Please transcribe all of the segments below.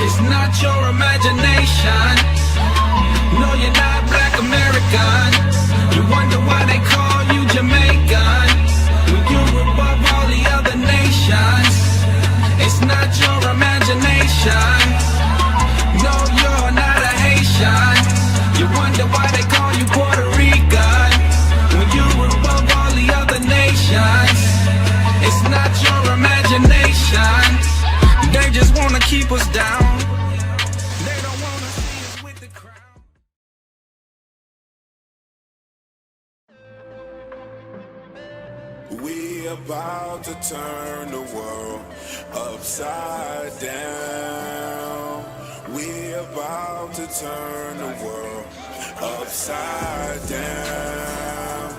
It's not your imagination. No, you're not black Americans. You wonder why they call you Jamaicans when you're above all the other nations. It's not your imagination. No, you're not a Haitian. You wonder why they call you Puerto Rican when you're above all the other nations. It's not your imagination. They just wanna keep us down. They don't wanna see us with the crown. We about to turn the world upside down. We about to turn the world upside down.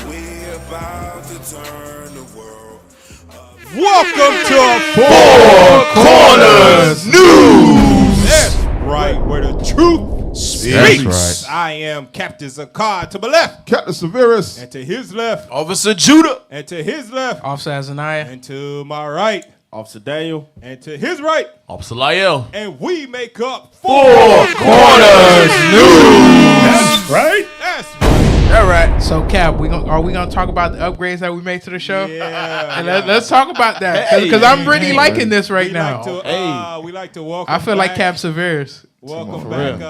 We about to turn the world upside down. Welcome to Four Corners News. That's right, where the truth speaks. That's right. I am Captain Zakar to my left, Captain Severus. and to his left, Officer Judah. and to his left, Officer Azaniah. and to my right, Officer Daniel. and to his right, Officer Lyell. and we make up Four Corners News. That's right. That's right. All right. So, Cap, are we gonna talk about the upgrades that we made to the show? Yeah. And let's talk about that because I'm really liking this right now. We like to welcome. I feel like back- Cap Severus. Welcome For back, real.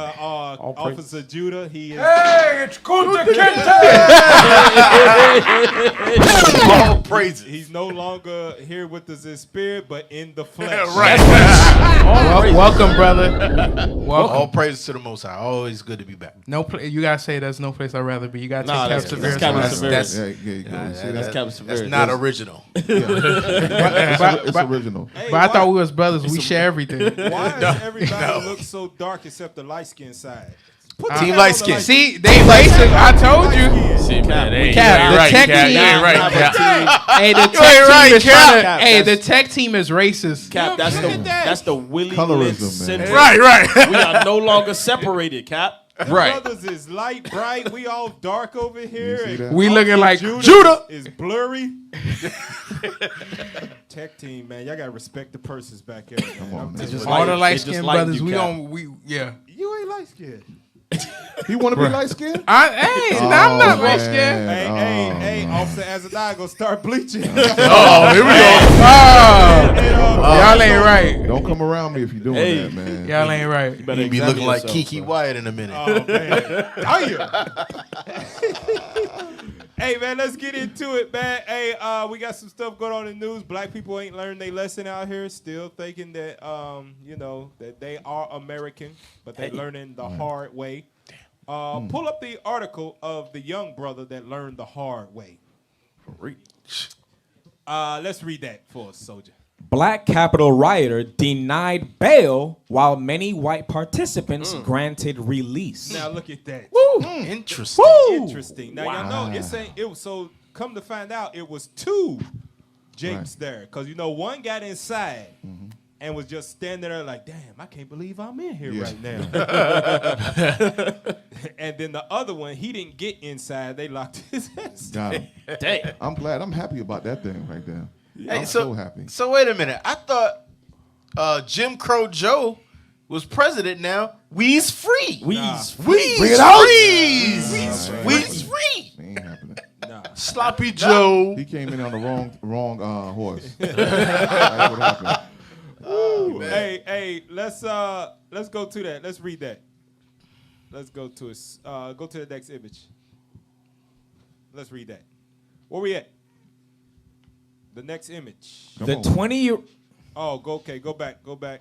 Officer Judah. He is. Hey, it's Kunta All praises. He's no longer here with us in spirit, but in the flesh. Right. Welcome, brother. Welcome. All praises to the Most High. Always good to be back. You gotta say there's no place I'd rather be. You gotta take Cap that's Severus. Captain out. Severus. Yeah, you go. See That's that? Captain Severus. That's not original. It's original. Hey, But I thought why- we was brothers. We share everything. Why does everybody look so dark except the light skin side? Put the Team hell light on the skin. See, they racist. I told you. skin. Man, Cap, the tech team. You ain't right, Cap. Hey, the ain't tech right, team is Cap. trying to. Cap, Hey, the that's- tech team is racist. Cap, that's Look at that. that's the Willie Colorism, Lynch man. syndrome. Right. We are no longer separated, Cap. You Right. brothers is light, bright. We all dark over here. see and that? We looking like Judah. is blurry. Tech team, man, y'all gotta respect the persons back there. Man. Come on, I'm man. telling just you. all the They light just skinned lightened brothers. you, We Cap. on. Yeah. You ain't light skinned. He want to be light skinned? I'm not light man. skinned. Hey, Officer Azaniah gonna start bleaching. Oh, here we go. Y'all ain't right. Don't come around me if you're doing Hey. that, man. Y'all ain't right. Better You be examine looking like yourself, Kiki son. Wyatt in a minute. Oh man. Hey man, let's get into it, man. Hey, we got some stuff going on in the news. Black people ain't learned their lesson out here, still thinking that that they are American, but they're learning the hard way. Pull up the article of the young brother that learned the hard way. Let's read that for us, soldier. Black Capitol rioter denied bail while many white participants granted release. Now look at that. Interesting. Interesting. Now y'all know it's ain't it was so come to find out it was two Jakes there. Cause one got inside and was just standing there like, damn, I can't believe I'm in here right now. And then the other one, he didn't get inside. They locked his ass. Got him. Dang. I'm glad. I'm happy about that thing right there. Hey, I'm so happy. So wait a minute. I thought Jim Crow Joe was president now. We's free. We's We's Bring it out. free. Nah, We's free. Ain't happening. Sloppy Joe. He came in on the wrong horse. That's what happened. Hey, let's go to that. Let's read that. Let's go to it. Go to the next image. Let's read that. Where we at? The next image. Come The on. 20-year Go back.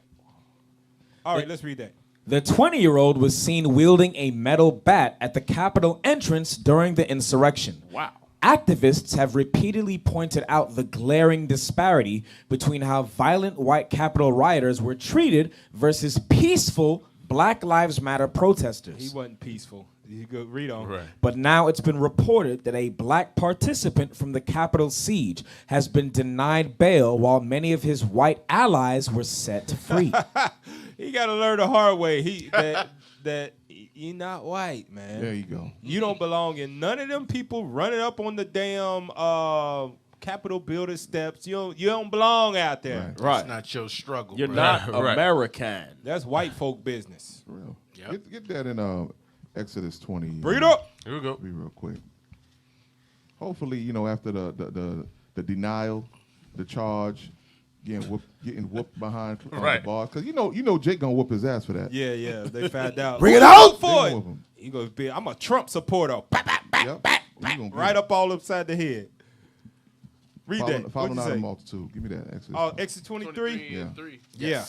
All right, let's read that. The 20-year-old was seen wielding a metal bat at the Capitol entrance during the insurrection. Wow. Activists have repeatedly pointed out the glaring disparity between how violent white Capitol rioters were treated versus peaceful Black Lives Matter protesters. He wasn't peaceful. You go read on. Right. But now it's been reported that a black participant from the Capitol siege has been denied bail while many of his white allies were set free. He got to learn the hard way. That you're not white, man. There you go. You don't belong in none of them people running up on the damn Capitol building steps. You don't belong out there. Right. It's not your struggle. You're bro. not American. That's white folk business. For real. Yep. Get that in Exodus 20. Bring it up. Here we go. Be real quick. Hopefully, after the denial, the charge, getting whooped behind the bars, because Jake gonna whoop his ass for that. Yeah. They found out. Bring it out! For They it. whoop him. He gonna be. I'm a Trump supporter. Yep. He gonna get Right it. up all upside the head. Read Follow, that. follow What'd you not a say? multitude. Give me that. Exodus. Oh, Exodus 23. Yeah. Yeah.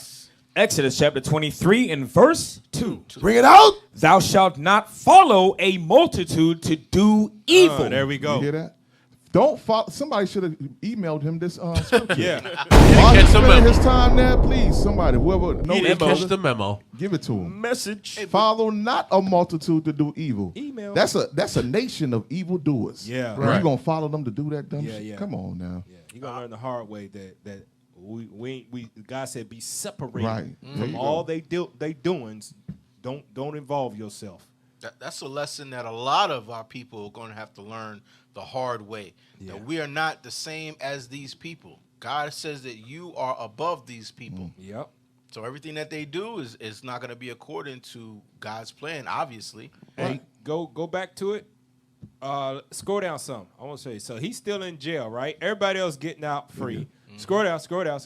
Exodus chapter 23 and verse 2. Bring it out. Thou shalt not follow a multitude to do evil. Oh, there we You go. hear that? Don't follow. Somebody should have emailed him this scripture. Yeah. While catch he's the spending memo. his time there, please, somebody, whoever knows He didn't each catch other, the memo. give it to him. Message. Follow not a multitude to do evil. Email. That's a nation of evildoers. Yeah. And Right. you gonna follow them to do that dumb Yeah, shit? yeah. Come on now. Yeah, you're gonna learn the hard way that we God said be separated Right. There from you all go. they doings. Don't involve yourself. That's a lesson that a lot of our people are going to have to learn the hard way. Yeah. That we are not the same as these people. God says that you are above these people. Yep. So everything that they do is not going to be according to God's plan, obviously. Hey, go back to it. Scroll down some. I want to show you. So he's still in jail, right? Everybody else getting out free. Scroll down.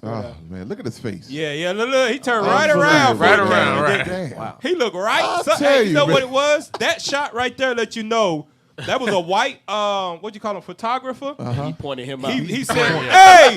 Oh man, look at his face. Yeah. Look, he turned right Unbelievable. around. Right for it. around, right. Damn. Wow. He looked right. I'll So, tell hey, you you, know man. what it was? That shot right there let you know that was a white, what you call him, photographer. He pointed him out. He said, "Hey,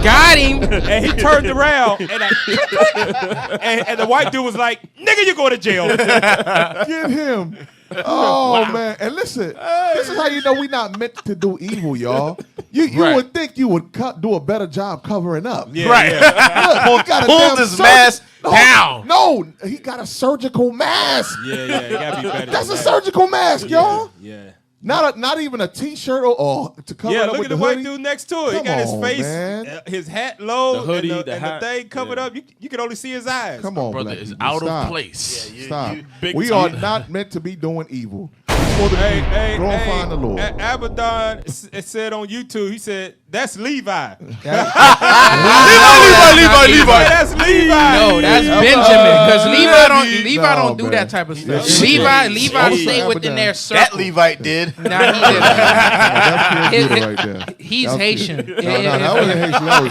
Got him. and he turned around, and the white dude was like, "Nigga, you going to jail." Get him. Oh man, and listen, this is how you know we not meant to do evil, y'all. You Right. would think you would do a better job covering up. Yeah, Right. yeah, Look, he got a Pulled damn his surg- mask No, down. No, he got a surgical mask. yeah. You gotta be better. That's a than that. surgical mask, y'all. Yeah. Not even a t-shirt or to cover Yeah, it up look with at the the white hoodie. dude next to it. He Come got his on, face, man. his hat low, The hoodie, and the the hat. thing covered Yeah. up. You can only see his eyes. Come on, Brother black is people, out stop. of place. Stop. big We time. are not meant to be doing evil. We're supposed to be glorifying the Lord. Abaddon said on YouTube, he said, "That's Levi." Levi. That's Levi. No, that's Benjamin. Because Levi don't do man. that type of stuff. Yeah. Levi Officer stay within Abaddon. their circle. That Levite did. Nah, he didn't. That's Pierre Judah right there. He's That was Haitian. Pierre- No, that wasn't Haitian. That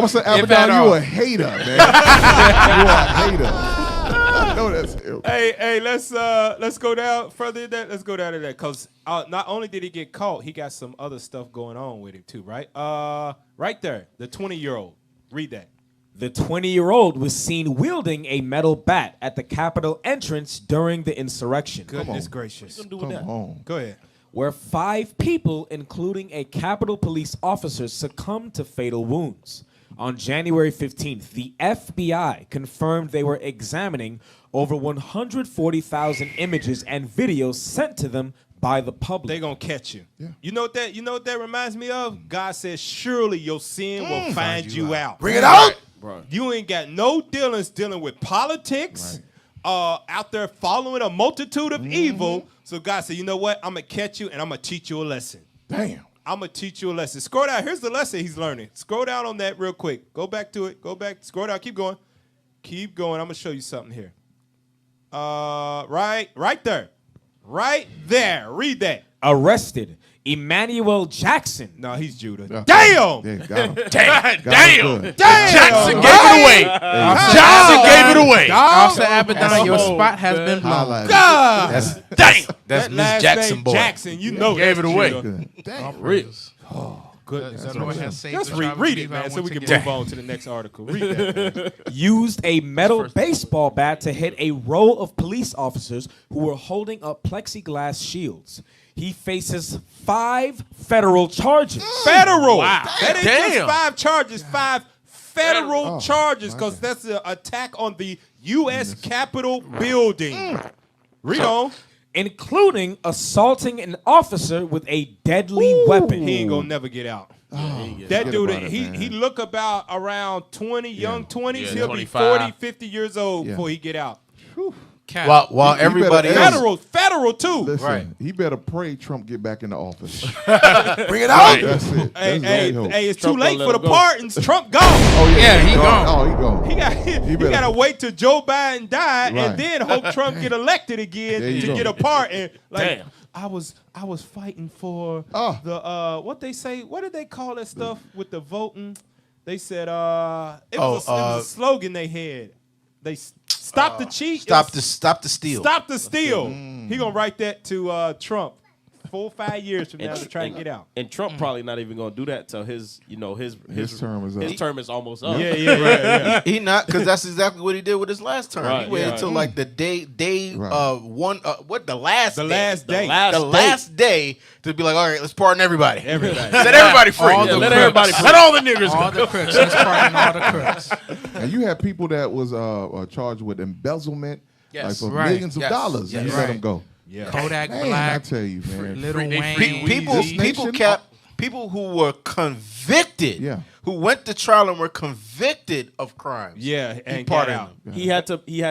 was Officer at Abaddon, you all. a hater, man. You are a hater. I know that's him. Hey, let's go down further than that. Let's go down to that because not only did he get caught, he got some other stuff going on with him too, right? Right there, the 20-year-old. Read that. The 20-year-old was seen wielding a metal bat at the Capitol entrance during the insurrection, Goodness gracious. Come on. Go ahead. where 5 people, including a Capitol Police officer, succumbed to fatal wounds. On January 15th, the FBI confirmed they were examining over 140,000 images and videos sent to them by the public. They gonna catch you. Yeah. You know what that reminds me of? God says, surely your sin will find you out. Bring it out. Bro. You ain't got no dealings dealing with politics, out there following a multitude of evil. So God said, you know what? I'm gonna catch you and I'm gonna teach you a lesson. Damn. I'm gonna teach you a lesson. Scroll down. Here's the lesson he's learning. Scroll down on that real quick. Go back to it. Go back. Scroll down. Keep going. Keep going. I'm gonna show you something here. Right there. Right there. Read that. Arrested Emmanuel Jackson. No, he's Judah. Yeah. Damn. Yeah, got him. Damn. Got him good. Damn. Jackson gave Right? it away. Jackson gave it away. Officer Abaddon, your spot has been blown. Highlighted. God. Damn. That's That Miss last Jackson name boy. Jackson. You know Gave that's it away. Judah. Good. Damn. Real. Is that all I had to say? Just to try to read believe it, man, I so we went can to get- move on to the next article. Read that. Man. Used a metal baseball bat to hit a row of police officers who were holding up plexiglass shields. He faces 5 federal charges. Federal. Wow. That ain't Damn. just 5 charges. 5 federal charges, because that's an attack on the U.S. Capitol building. Read on. Including assaulting an officer with a deadly weapon. He ain't gonna never get out. That Forget dude, about it, man. he look about around 20, young 20s. Yeah, He'll be 25. 40, 50 years old Yeah. before he get out. While everybody else, federal too. Listen, Right. he better pray Trump get back in the office. bring it out. That's it. That's the only hope. Hey, it's Trump too late gonna for let the him go. pardons. Trump gone. Oh Yeah, he gone. Oh, he gone. He better- got to wait till Joe Biden die Right. and then hope Trump get elected again There you to go. get a pardon. Like Damn. I was fighting for Oh. the what they say. What did they call that stuff with the voting? They said it was a slogan they had. They stop the cheat. Stop the steal. Stop the steal. He gonna write that to Trump 4 or 5 years from now to try and get out. And Trump probably not even gonna do that till his term is up. His term is almost up. Yeah. He not, because that's exactly what he did with his last term. Right, He waited yeah. until like the day Right. the last The day. last day. The last day to be like, all right, let's pardon everybody. Everybody. Set everybody free. All the let crooks. everybody Let all the niggers All go. the crooks. Let's pardon all the crooks. And you had people that was charged with embezzlement, Yes. like for Right. millions of Yes. dollars, and you Yes. let them go. Yeah. Kodak Man, I Black, tell you, man. Little Wayne. People This nation- people who were convicted, Yeah. who went to trial and were convicted of crimes. Yeah, He and get pardoned out. them. He had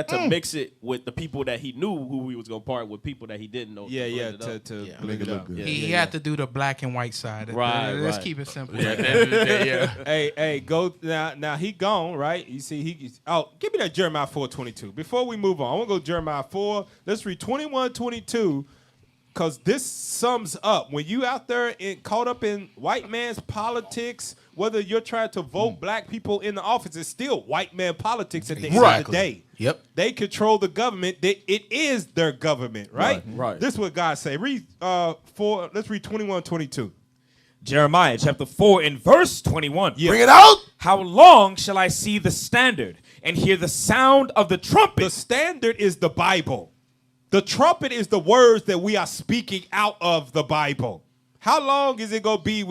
to mix it with the people that he knew who he was gonna part with people that he didn't know. Yeah, blend it to up. to Yeah. blend it Make it up. look good. He had to do the black and white side. Right, Let's right. keep it simple. Yeah, at the end of the day, yeah. Hey, go now. Now he gone, right? You see, give me that Jeremiah 4:22. Before we move on, I want to go Jeremiah 4. Let's read 21:22, because this sums up when you out there caught up in white man's politics. Whether you're trying to vote black people in the office, it's still white man politics at the end of the Exactly. day. Yep. They control the government. It is their government, right? Right. This is what God say. Read 4. Let's read 21:22. Jeremiah chapter 4 and verse 21. Yeah. Bring it out. How long shall I see the standard and hear the sound of the trumpet? The standard is the Bible. The trumpet is the words that we are speaking out of the Bible. How long is it going to be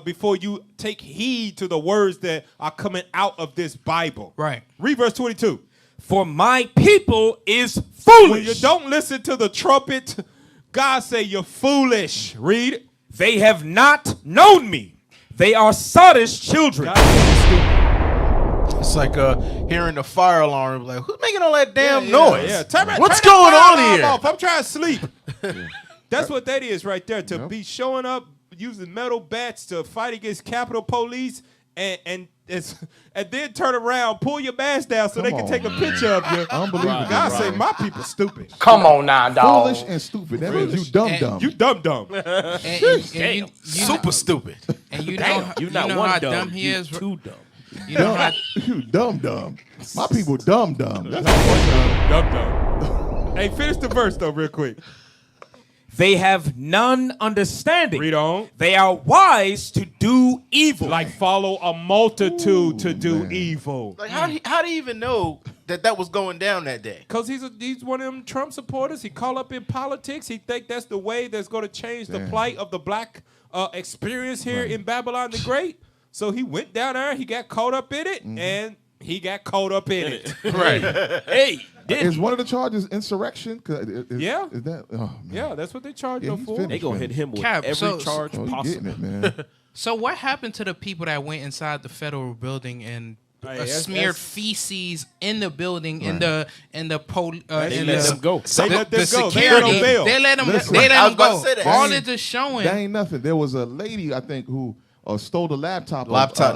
before you take heed to the words that are coming out of this Bible? Right. Read verse 22. For my people is When foolish. you don't listen to the trumpet, God say you're foolish. Read it. They have not known me. They are sottish children. God say you're stupid. It's like hearing the fire alarm. Like, who's making all that damn noise? Yeah. What's turn going that on fire alarm here? off. I'm trying to sleep. That's what that is right there. To be showing up using metal bats to fight against Capitol Police and then turn around, pull your mask down so they can on, take a picture of you. Unbelievable. God say Right. my people stupid. Come on now, dog. Foolish and stupid. That means you dumb. You dumb. And you Super stupid. And you know, You're not you know one how dumb. dumb he you is. too dumb. You know how You dumb. My people dumb. That's Hey, finish the verse though real quick. They have none understanding. Read on. They are wise to do evil. Like follow a multitude to do man. evil. Like, how do you even know that was going down that day? Because he's one of them Trump supporters. He caught up in politics. He think that's the way that's going to change the Damn. plight of the black experience here in Babylon the Great. So he went down there. He got caught up in it, and he got caught up in it. Right. Hey, Is one of the charges insurrection? Yeah. Is that? Oh, man. Yeah, that's what they charged Yeah, him he's for. finished. they gonna hit him with Cap, every so- charge Oh, you getting possible. it, man. So what happened to the people that went inside the federal building and smeared feces in the building in the They let them go. They let them go. They security? had no bail. They let them. Listen. They I let was them about go. to say that. All That it just showing. That ain't nothing. There was a lady, I think, who stole the laptop.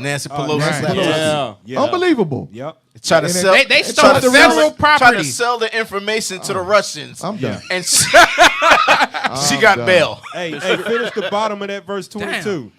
Nancy Pelosi's Nancy laptop. Yeah. Yeah. Unbelievable. Yep. Try to And sell. They stole try to sell federal it- Try to property. sell the information to the Russians. I'm done. And she got done. bail. Hey, finish the bottom of that verse 22.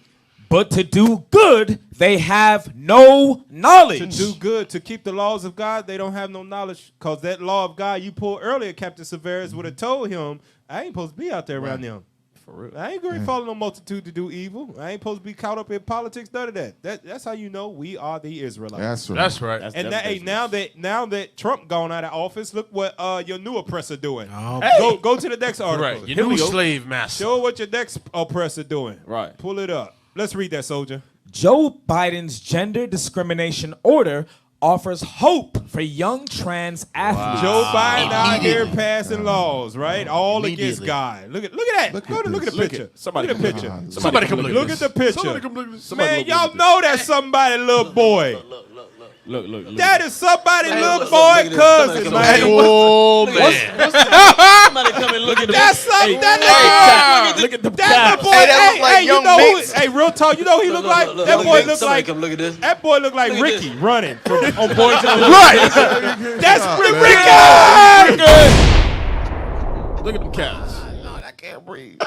But to do good, they have no knowledge. To do good, to keep the laws of God, they don't have no knowledge. Because that law of God you pulled earlier, Captain Severus would have told him, I ain't supposed to be out there around them. For real. I ain't going to follow no multitude to do evil. I ain't supposed to be caught up in politics, none of that. That's how you know we are the Israelites. That's right. That's right. That's And them that, hey, business. now that Trump gone out of office, look what your new oppressor doing. Oh, Go to the next article. Right. Your Here we new go. slave master. Show what your next oppressor doing. Right. Pull it up. Let's read that, soldier. Joe Biden's gender discrimination order offers hope for young trans athletes. Joe Biden out here Immediately. passing laws, right? All against Immediately. God. Look at that. Look Look at at the this. picture. Somebody look at the come picture. look. Somebody come look at Look this. at the picture. Somebody come look at this. Man, look y'all at know that's somebody, little boy. Look. That is somebody's little look, boy look at this. cousin, Somebody man. come Oh man. Somebody come and look at That's something. Look at the That little boy. Hey, that look like you young know who? Mix. Hey, real talk. You know who he look like? That boy look Somebody like. come look at this. That boy look like Look at Ricky this. running from on Boys to the Right. That's Ricky. Look at them cats. I can't breathe.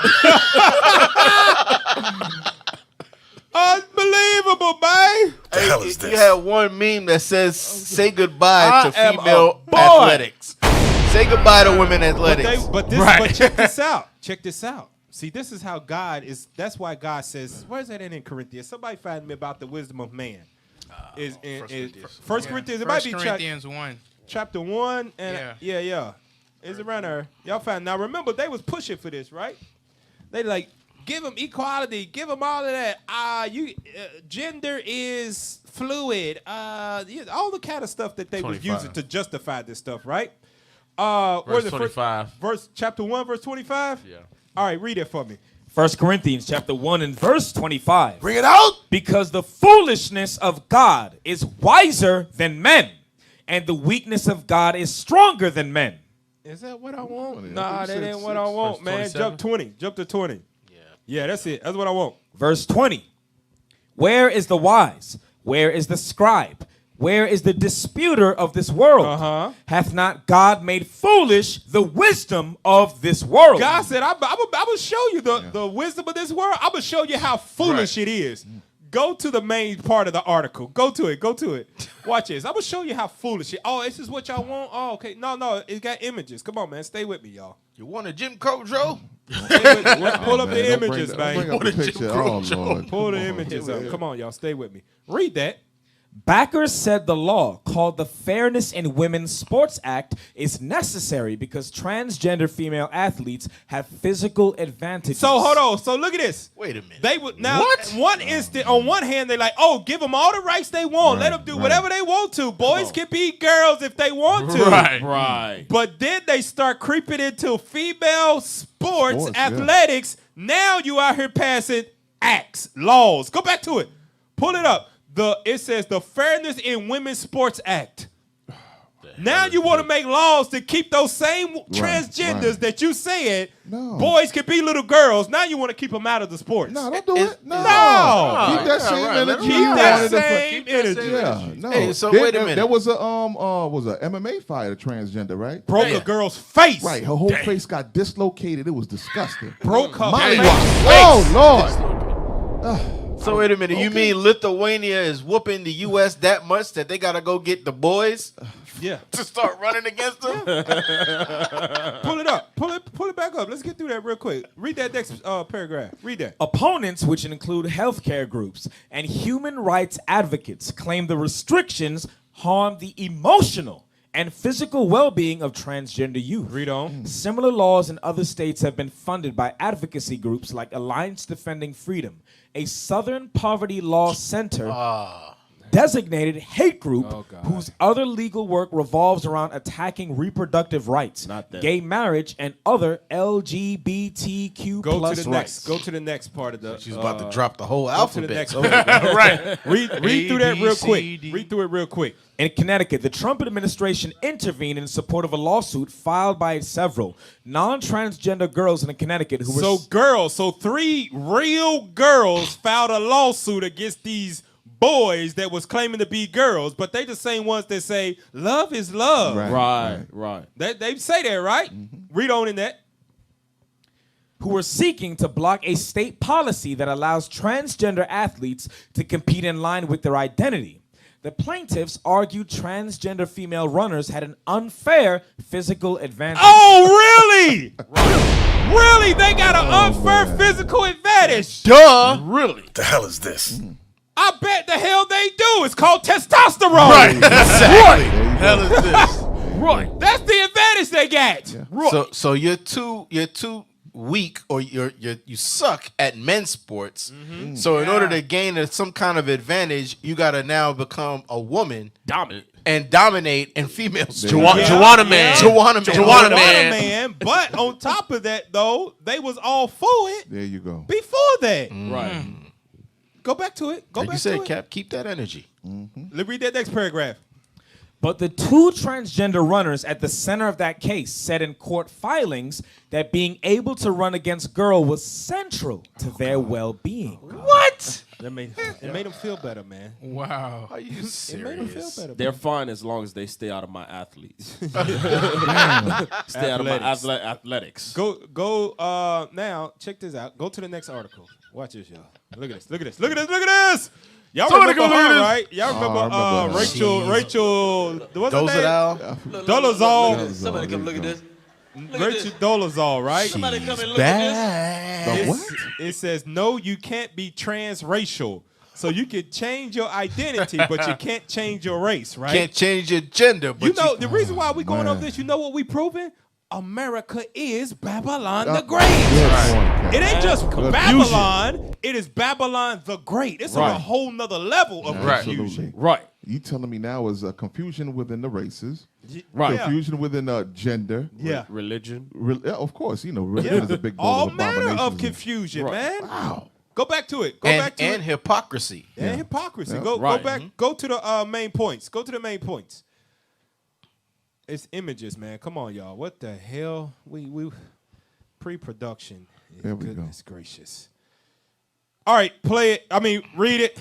Unbelievable, man. Hey, you had one meme that says, say goodbye to I am female a boy. athletics. Say goodbye to women athletics. But check this out. Check this out. See, this is how God is. That's why God says, where's that in Corinthians? Somebody find me about the wisdom of man. Is in First Corinthians. It might be Corinthians 1. chapter 1 and yeah. It's around there. Y'all find now. Remember, they was pushing for this, right? They like give them equality, give them all of that. Gender is fluid. All the kind of stuff that they was 25. using to justify this stuff, right? Verse 25. Verse chapter 1, verse 25. Yeah. All right, read it for me. 1 Corinthians chapter 1 and verse 25. Bring it out. Because the foolishness of God is wiser than men, and the weakness of God is stronger than men. Is that what I want? 20. I Nah, think you that said ain't what I 6. want, Verse man. 27. Jump 20. Jump to 20. Yeah, that's it. That's what I want. Verse 20. Where is the wise? Where is the scribe? Where is the disputer of this world? Hath not God made foolish the wisdom of this world? God said, I'm going to show you the wisdom of this world. I'm going to show you how foolish it is. Go to the main part of the article. Go to it. Watch this. I'm going to show you how foolish it is. Oh, this is what y'all want? Oh, okay. No. It got images. Come on, man. Stay with me, y'all. You want a Jim Crow, Joe? Pull up the Don't images, bring man. up the picture. Oh, Lord. Pull the images up. Come on, y'all. Stay with me. Read that. Backers said the law called the Fairness in Women's Sports Act is necessary because transgender female athletes have physical advantages. So hold on. So look at this. Wait a minute. They would now. One instant, on one hand, they're like, "Oh, give them all the rights they want. Let them do whatever they want to. Boys can be girls if they want to." Right. But then they start creeping into female sports athletics. Now you out here passing acts, laws. Go back to it. Pull it up. It says the Fairness in Women's Sports Act. Now you want to make laws to keep those same transgenders that you said boys can be little girls. Now you want to keep them out of the sports. No, don't do it. No. Keep that same energy. Keep that same energy. Yeah, no. Hey, so wait a minute. There was a MMA fighter, transgender, right? Broke a girl's face. Right, her whole face got dislocated. It was disgusting. Broke her My face. Oh, Lord. So wait a minute. You mean Lithuania is whooping the U.S. that much that they got to go get the boys Yeah. to start running against them? Pull it up. Pull it back up. Let's get through that real quick. Read that next paragraph. Read that. Opponents, which include healthcare groups and human rights advocates, claim the restrictions harm the emotional and physical well-being of transgender youth. Read on. Similar laws in other states have been funded by advocacy groups like Alliance Defending Freedom, a Southern Poverty Law Center designated hate group whose other legal work revolves around attacking reproductive rights, gay marriage, and other LGBTQ plus rights. Go to the next part of the. She's about to drop the whole Go to the alphabet. next right. Read through that real quick. Read through it real quick. In Connecticut, the Trump administration intervened in support of a lawsuit filed by several non-transgender girls in Connecticut who were... So 3 real girls filed a lawsuit against these boys that was claiming to be girls, but they the same ones that say love is love. Right. They say that, right? Mm-hmm. Read on in that. Who were seeking to block a state policy that allows transgender athletes to compete in line with their identity. The plaintiffs argued transgender female runners had an unfair physical advantage. Oh, really? Really? They got an unfair physical advantage? Duh. Really? The hell is this? I bet the hell they do. It's called testosterone. Right. Exactly. Hell is this? Right. That's the advantage they got. Right. So you're too weak, or you suck at men's sports. Mm-hmm. So in order to gain some kind of advantage, you got to now become a woman, dominate in female sports. Joanna man. But on top of that, though, they was all for it. There you go. Before that, Right. Go back to it. Go Like back you said, to it. Cap, keep that energy. Let's read that next paragraph. But the two transgender runners at the center of that case said in court filings that being able to run against girl was central to their well-being. What? It made them feel better, man. Wow. Are you It made them feel serious? better. They're fine as long as they stay out of my athletes. Stay out of my athletics. Go. Now check this out. Go to the next article. Watch this, y'all. Look at this. Look at this. Look at this. Look at this. Y'all remember her, right? Y'all remember I remember her. Rachel. What's her name? Dolezal? Dolezal. Somebody come look at this. Rachel Dolezal, right? Somebody come and look at The It's- what? It says no, you can't be transracial. So you can change your identity, but you can't change your race, right? Can't change your gender, but You know the reason why we going man. over this. You know what we proving? America is Babylon the Good Great. point, It ain't just Good Babylon. It is Babylon the Great. It's on a Right. whole nother level of confusion. Absolutely. Right. You telling me now is a confusion within the races, Right. confusion within gender. Yeah. Religion. Yeah, of course, religion is a big All ball manner of abominations. confusion, man. Wow. Go back to it. Go and, back to and it. hypocrisy. And hypocrisy. Yeah. Go Right. back. Go to the main points. Go to the main points. It's images, man. Come on, y'all. What the hell? We pre-production. There we go. Goodness gracious. All right, play it. I mean, read it.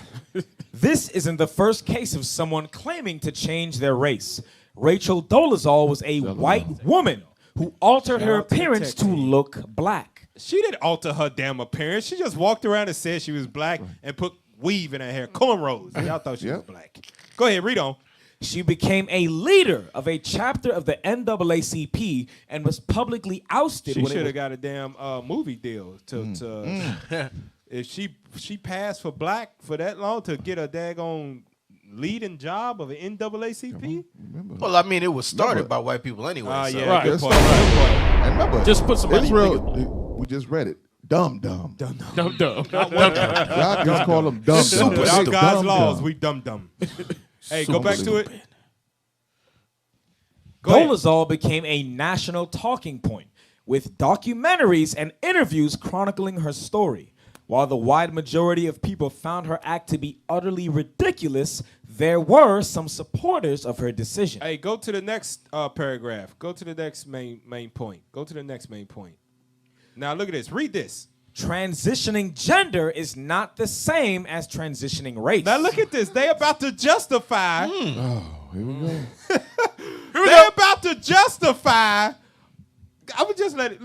This isn't the first case of someone claiming to change their race. Rachel Dolezal was a white woman who altered her Shout out to the appearance tech to team. look black. She didn't alter her damn appearance. She just walked around and said she was black and put weave in her hair, cornrows. Y'all thought she was Yep. black. Go ahead, read on. She became a leader of a chapter of the NAACP and was publicly ousted. She when it should was- have got a damn movie deal if she passed for black for that long to get a daggone leading job of an NAACP. Remember? Well, I mean, it was started by white people anyway. so. Yeah, Right. good Let's point. start Good point. And remember, Just put somebody- Israel, we just read it. Dumb. Dumb. God just call them dumb. Without God's Dumb. laws, we dumb. Hey, go back to it. Go ahead. Dolezal became a national talking point, with documentaries and interviews chronicling her story. While the wide majority of people found her act to be utterly ridiculous, there were some supporters of her decision. Hey, go to the next paragraph. Go to the next main point. Go to the next main point. Now look at this. Read this. Transitioning gender is not the same as transitioning race. Now look at this. They about to justify. Oh, here we go. They're about to justify. I would just let it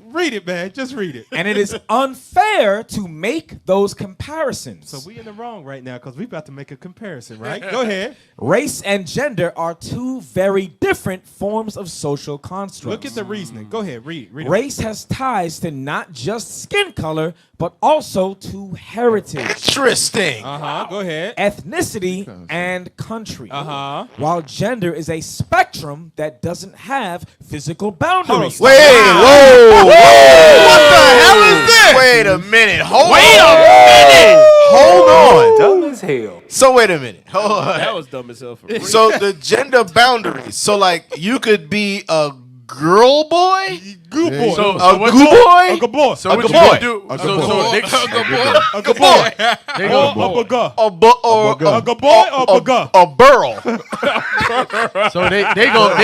read it, man. Just read it. And it is unfair to make those comparisons. So we in the wrong right now because we about to make a comparison, right? Go ahead. Race and gender are two very different forms of social constructs. Look at the reasoning. Go ahead. Read it. Race has ties to not just skin color, but also to heritage, Interesting. Go ahead. ethnicity, and country. Uh-huh. While gender is a spectrum that doesn't have physical boundaries. Wait, whoa. What the hell is this? Wait a minute. Hold on. Dumb as hell. So wait a minute. Hold on. That was dumb as hell for real. So the gender boundaries. So like you could be a girl boy, Good boy. So a what good boy, a good boy. So a what good you gonna boy. do? A So good boy. they a good boy. a good boy, they Or go a bugger. a A good boy or a bugger. a burl. So they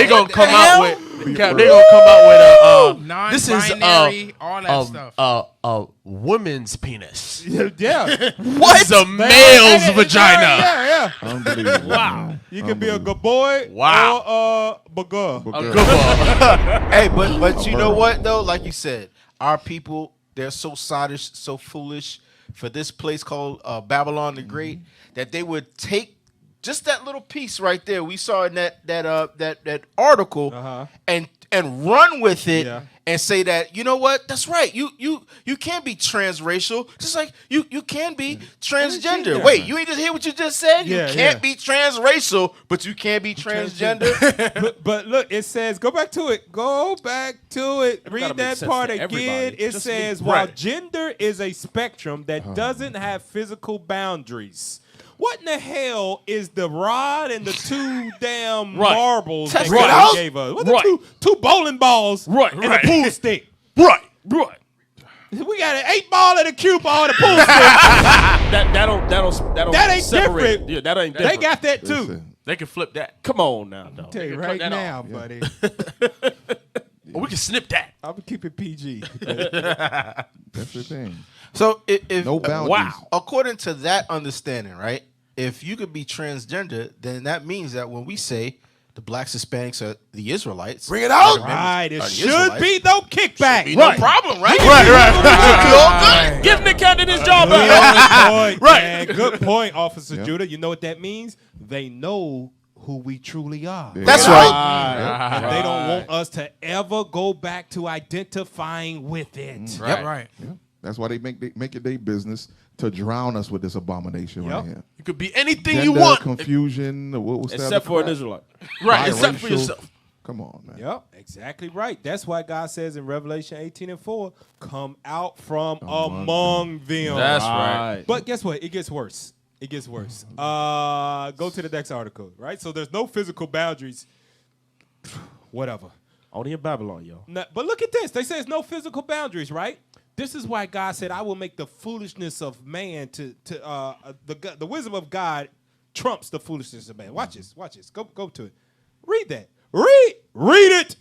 gonna come out with they gonna come out with a this is Non-binary, all that stuff. a woman's penis. Yeah. What? It's a male's vagina. Yeah. Unbelievable. Wow. You can be a good boy Wow. or a bugger. A good boy. Hey, but you know what though? Like you said, our people, they're so sottish, so foolish for this place called Babylon the Great that they would take just that little piece right there we saw in that article and run with it and say that, you know what, that's right. You can't be transracial, just like you can be transgender. Wait, you ain't just hear what you just said? Yeah, you can't yeah. be transracial, but you can be transgender. But look, it says, go back to it. Go back to it. gotta Read make that sense part to again. everybody. It Just says, me. while Right. gender is a spectrum that doesn't have physical boundaries. What in the hell is the rod and the two damn Right. marbles Test that it God out. gave us? What Right. the two bowling balls Right. and Right. a pool stick? Right. We got an 8 ball and a cue ball and a pool stick. That ain't separate. different. Yeah, that ain't different. They got that too. Listen, They can flip that. Come on now, dog. Tell you can right cut that now, off. buddy. Or we can snip that. I'm gonna keep it PG. that's the thing. So if No boundaries. wow, according to that understanding, right? If you could be transgender, then that means that when we say the blacks, Hispanics are the Israelites, Bring it out. Right, it Are the should Israelites. be no kickback. no problem, right? Right. Give Nick Cannon his job back. Good point, man. Good point, Officer Judah. You know what that means? They know who we truly are. That's right. And they don't want us to ever go back to identifying with it. Right. Yeah. That's why they make it their business to drown us with this abomination right here. You could be anything Gender you want. confusion. What's that? Except for an Israelite. Right, except for Biracial. yourself. Come on, man. Yep, exactly right. That's why God says in Revelation 18:4, come out from among them. That's right. But guess what? It gets worse. It gets worse. Go to the next article, right? So there's no physical boundaries. Whatever. Only in Babylon, yo. No, but look at this. They say there's no physical boundaries, right? This is why God said, I will make the foolishness of man the wisdom of God trumps the foolishness of man. Watch this. Watch this. Go to it. Read that. Read it.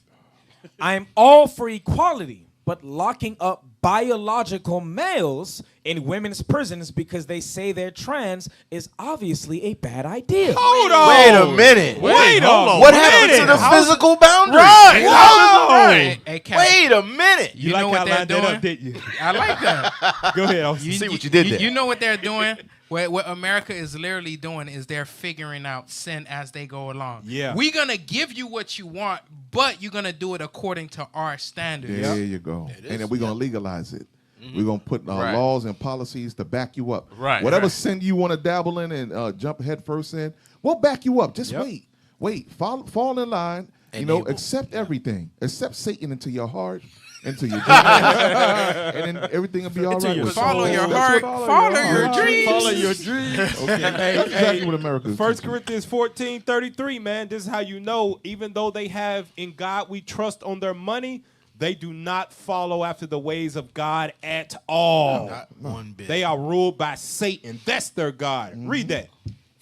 I'm all for equality, but locking up biological males in women's prisons because they say they're trans is obviously a bad idea. Hold on. Wait a minute. Wait a What happened to the physical boundaries? Right. Hey, Cap, Wait a minute. you like know how what I they're lined that doing? up, didn't you? I like that. Go ahead. Officer. See what you did there. You know what they're doing? What America is literally doing is they're figuring out sin as they go along. Yeah. We're going to give you what you want, but you're going to do it according to our standards. There you go. And then we're going to legalize it. We're going to put laws and policies to back you up. Right, Whatever right. sin you want to dabble in and jump head first in, we'll back you up. Just wait. Wait. Fall in line. Enable. Accept everything. Accept Satan into your heart, into your dreams. And then everything will be all right. with you. Follow your That's heart. what- Follow your dreams. Follow your dreams. Okay. That's exactly what America is. 1 Corinthians 14:33, man. This is how you know, even though they have in God we trust on their money, they do not follow after the ways of God at all. Not one bit. They are ruled by Satan. That's their God. Read that.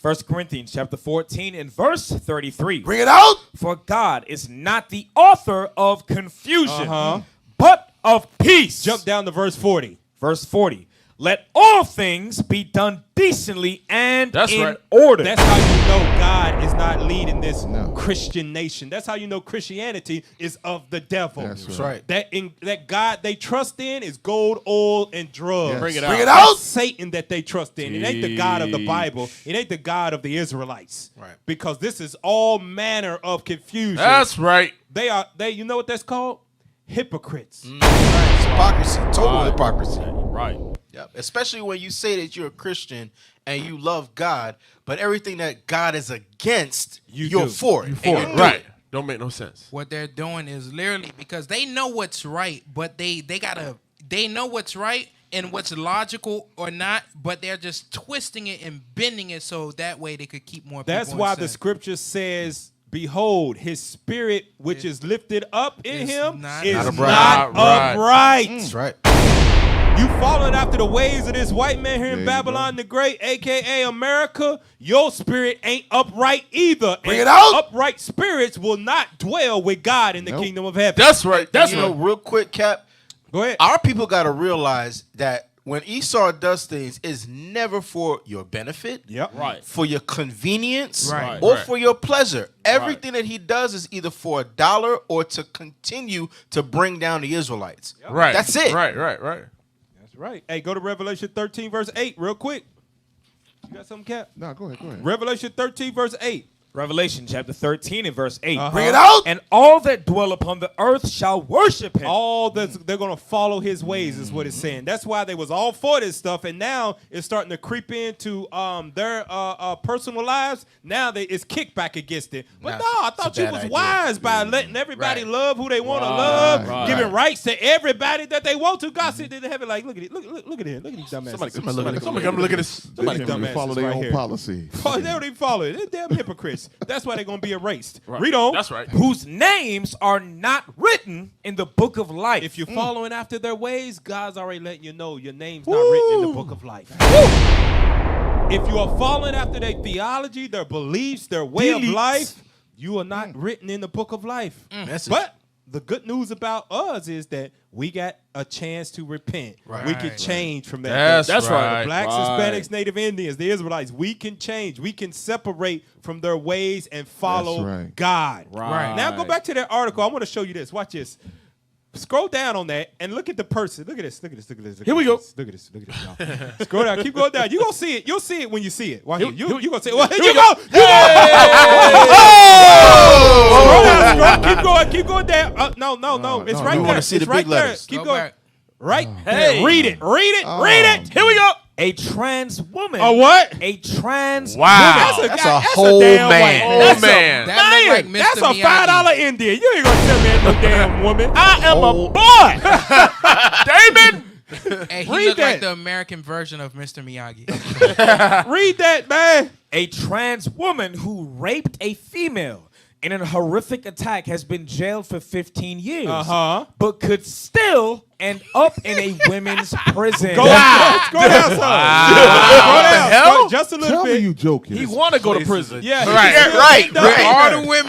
1 Corinthians chapter 14 and verse 33. Bring it out. For God is not the author of confusion, Uh-huh. but of peace. Jump down to verse 40. Verse 40. Let all things be done decently and That's in right. order. That's how you know God is not leading this No. Christian nation. That's how you know Christianity is of the devil. That's right. That God they trust in is gold, oil, and drugs. Yes. Bring it out. Bring it That's out. Satan that they trust in. It ain't the God of the Bible. It ain't the God of the Israelites. Right. Because this is all manner of confusion. That's right. They you know what that's called? Hypocrites. It's hypocrisy. Total hypocrisy. Right. Yep. Especially when you say that you're a Christian and you love God, but everything that God is against, you're do. for it. You And for you it. do Right. Don't make no sense. What they're doing is literally because they know what's right, but they know what's right and what's logical or not, but they're just twisting it and bending it so that way they could keep more That's people why in the sin. scripture says, behold, his spirit which is lifted up in It's him not is upright. not Right. upright. That's right. You following after the ways of this white man here There in you Babylon go. the Great, a.k.a. America, your spirit ain't upright either. Bring And it out. Upright spirits will not dwell with God in the Nope. kingdom of heaven. That's right. That's You know, right. real quick, Cap, Go ahead. our people got to realize that when Esau does things, it's never for your benefit, Yep. Right. for your convenience, Right. or Right. for your pleasure. Everything that he does is either for a dollar or to continue to bring down the Israelites. Right. That's it. Right. That's right. Hey, go to Revelation 13, verse 8 real quick. You got something, Cap? No, go ahead. Revelation 13, verse 8. Revelation chapter 13 and verse 8. Bring it out. And all that dwell upon the earth shall worship him. They're gonna follow his ways, is what it's saying. That's why they was all for this stuff, and now it's starting to creep into their personal lives. Now it's kickback against it. But Nah, no, I it's a thought you bad was idea. wise by letting everybody Right. love who they want to love, right. giving rights to everybody that they want to. God said in heaven, like, look at it, look at it, look at these dumbasses. Somebody come look at this. Somebody They don't even dumbasses follow their right own here. policy. Oh, they don't even follow it. They're damn hypocrites. sinners. That's why they're going to be erased. Right. Read on. That's right. Whose names are not written in the book of life. If you're following after their ways, God's already letting you know your name's not written in the book of life. If you are following after their theology, their beliefs, their way of life, you are not written in the book of life. But the good news about us is that we got a chance to repent. Right. We can change from that. That's right. The blacks, Hispanics, Native Indians, the Israelites, we can change. We can separate from their ways and follow God. Right. Now go back to that article. I want to show you this. Watch this. Scroll down on that and look at the person. Look at this. Look at this. Look at this. Here we go. Look at this. Look at this, y'all. Scroll down. Keep going down. You're going to see it. You'll see it when you see it. Watch it. You're going to see it. Well, here you go. Scroll down. Keep going down. No. It's right there. We want to see the big letters. Keep Go going. back. Right there. Hey. Read it. Read it. Here we go. A trans woman. A what? A trans Wow. woman. That's a whole damn man. white Old man. That look like Mr. That's a Miyagi. $5 Indian. You ain't gonna tell me that no damn woman. I am a boy. David. And he Read looked that. like the American version of Mr. Miyagi. Read that, man. A trans woman who raped a female in a horrific attack has been jailed for 15 years. But could still end up in a women's prison. Go down. Go down, son. Go down. hell? Just a little Tell bit. me you joking. He want to go to prison. Yeah, Right. All the women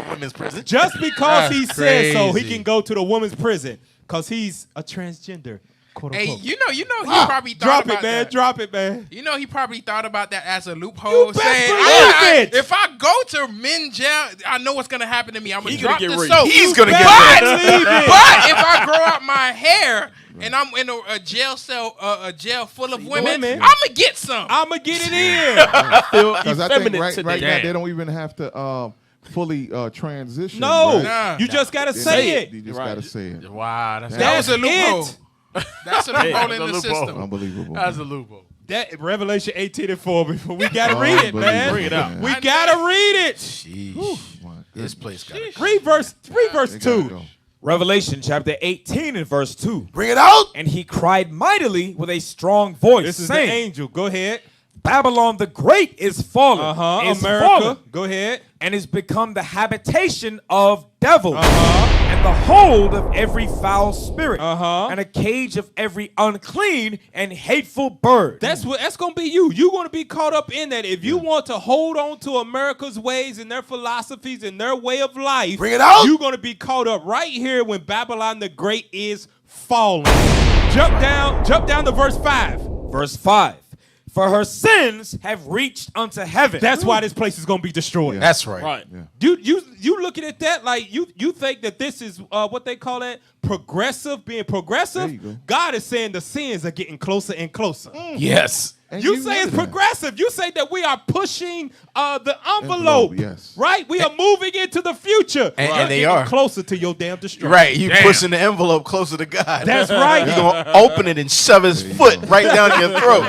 Women's prison. Just because he That's said so, he crazy. can go to the woman's prison because he's a transgender. Quote, Hey, unquote. you know, he probably thought Drop about it, man. that. Drop it, man. You know, he probably thought about that as a loophole, You best saying, believe it. if I go to men jail, I know what's gonna happen to me. I'm gonna He gonna drop get the raped. soap. He's gonna get Best raped. believe it. But if I grow out my hair and I'm in a jail cell, a jail full of women, women. I'm gonna get some. I'm going to get it in. Because I think effeminate right today. now they don't even have to fully transition. No. right? Nah. You just got to say it. You just got to say it. Wow. That's That was a loophole. it. That's a loophole Hey, in the that's a loophole. system. Unbelievable. That's a loophole. That Revelation 18:4. Before we got to read it, man. Bring it out. We got to read it. This place got it. Read verse They gotta 2. go. Revelation chapter 18 and verse 2. Bring it out. And he cried mightily with a strong voice, This is the saying, angel. Go ahead. Babylon the Great is fallen. Is America. fallen, Go ahead. and is become the habitation of devils, and the hold of every foul spirit, and a cage of every unclean and hateful bird. That's gonna be you. You're gonna be caught up in that. If you want to hold on to America's ways and their philosophies and their way of life, Bring it out. You're gonna be caught up right here when Babylon the Great is falling. Jump down to verse 5. Verse 5. For her sins have reached unto heaven. That's why this place is gonna be destroyed. That's right. Right. You looking at that like you think that this is what they call that progressive, being progressive. There you go. God is saying the sins are getting closer and closer. Yes. And You say it's know that. progressive. You say that we are pushing the envelope. Yes. Right? We are moving into the future. And- You're and they getting are. closer to your damn destruction. Right. You Damn. pushing the envelope closer to God. That's right. He's going to open it and shove his foot right down your throat.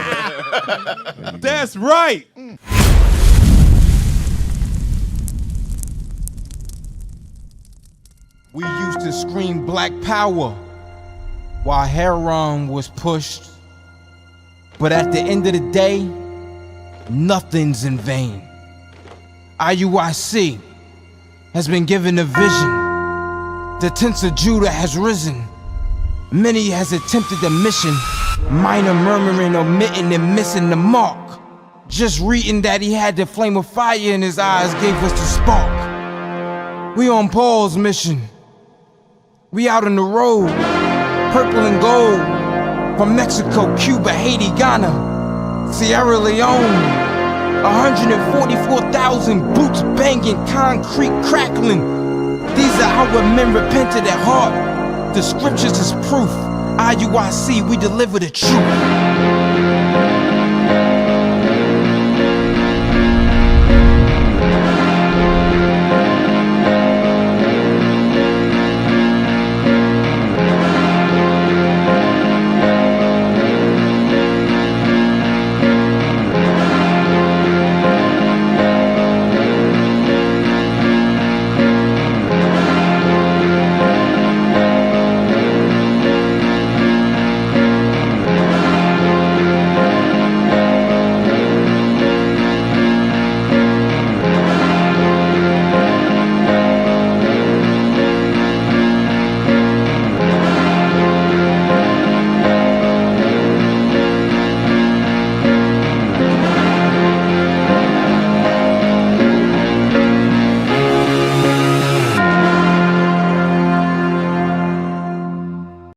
That's right. We used to scream black power while heroin was pushed. But at the end of the day, nothing's in vain. IUIC has been given a vision. The tents of Judah has risen. Many has attempted the mission, minor murmuring, omitting, and missing the mark. Just reading that he had the flame of fire in his eyes gave us the spark. We on Paul's mission. We out on the road, purple and gold, from Mexico, Cuba, Haiti, Ghana, Sierra Leone. 144,000 boots banging, concrete crackling. These are our men repented at heart. The scriptures is proof. IUIC, we deliver the truth.